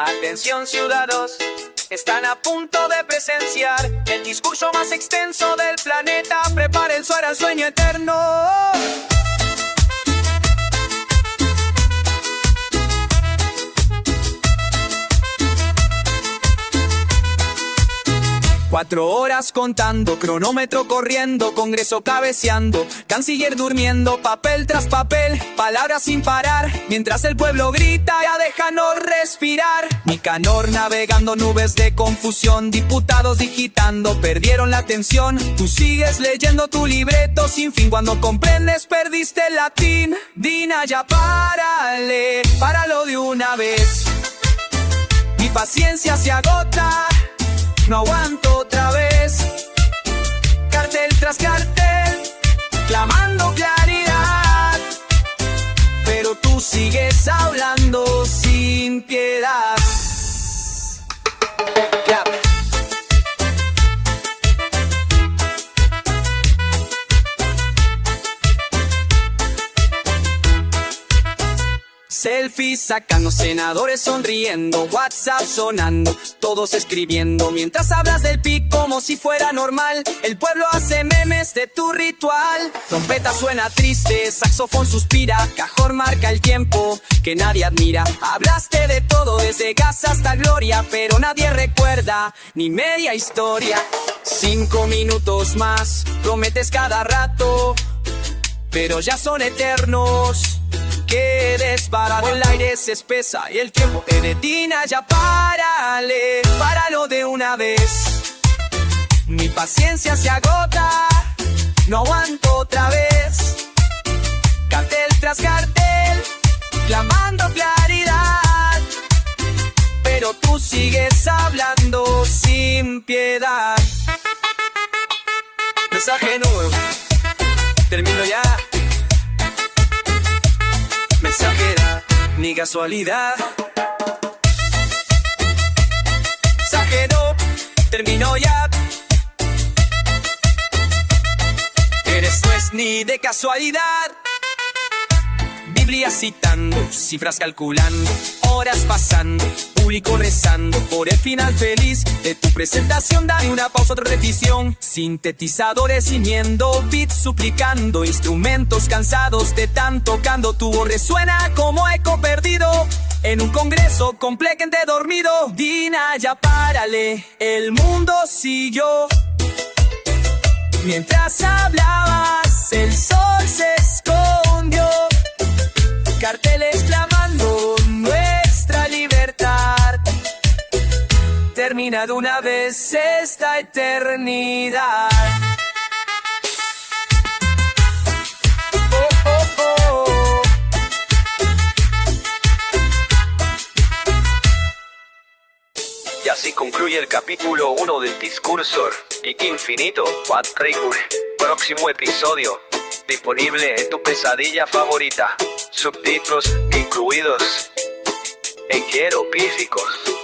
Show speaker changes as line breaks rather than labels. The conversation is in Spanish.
Atención ciudadanos, están a punto de presenciar el discurso más extenso del planeta. Preparen su al sueño eterno. 4 horas contando, cronómetro corriendo, congreso cabeceando, canciller durmiendo, papel tras papel, palabras sin parar, mientras el pueblo grita, ya déjanos respirar. Nicanor navegando nubes de confusión, diputados digitando, perdieron la atención. Tú sigues leyendo tu libreto sin fin, cuando comprendes perdiste el latín. Dina, ya párale, páralo de una vez. Mi paciencia se agota, no aguanto otra vez. Cartel tras cartel, clamando claridad, pero tú sigues hablando sin piedad. Clap. Selfies sacando, senadores sonriendo, WhatsApp sonando, todos escribiendo, mientras hablas del PIC como si fuera normal. El pueblo hace memes de tu ritual. Trompeta suena triste, saxofón suspira, cajón marca el tiempo que nadie admira. Hablaste de todo, desde gas hasta gloria, pero nadie recuerda ni media historia. 5 minutos más, prometes cada rato, pero ya son eternos. Que desbarado, el aire se espesa y el tiempo te detiene. Ya párale, páralo de una vez. Mi paciencia se agota, no aguanto otra vez. Cartel tras cartel, clamando claridad, pero tú sigues hablando sin piedad. Mensaje nuevo, termino ya. Mensajera, ni casualidad. Mensajero, terminó ya. Eres no es ni de casualidad. Biblia citando, cifras calculando, horas pasando, público rezando por el final feliz de tu presentación. Dale una pausa, otra repetición. Sintetizadores gimiendo, beats suplicando, instrumentos cansados de tan tocando. Tu voz resuena como eco perdido en un congreso completamente dormido. Dina, ya párale, el mundo siguió. Mientras hablabas, el sol se escondió. Carteles clamando nuestra libertad. Termina de una vez esta eternidad. Oh, oh, oh. Y así concluye el capítulo 1 del Discursor. Y que infinito, what recur. Próximo episodio, disponible en tu pesadilla favorita. Subtítulos incluidos en hieroglíficos.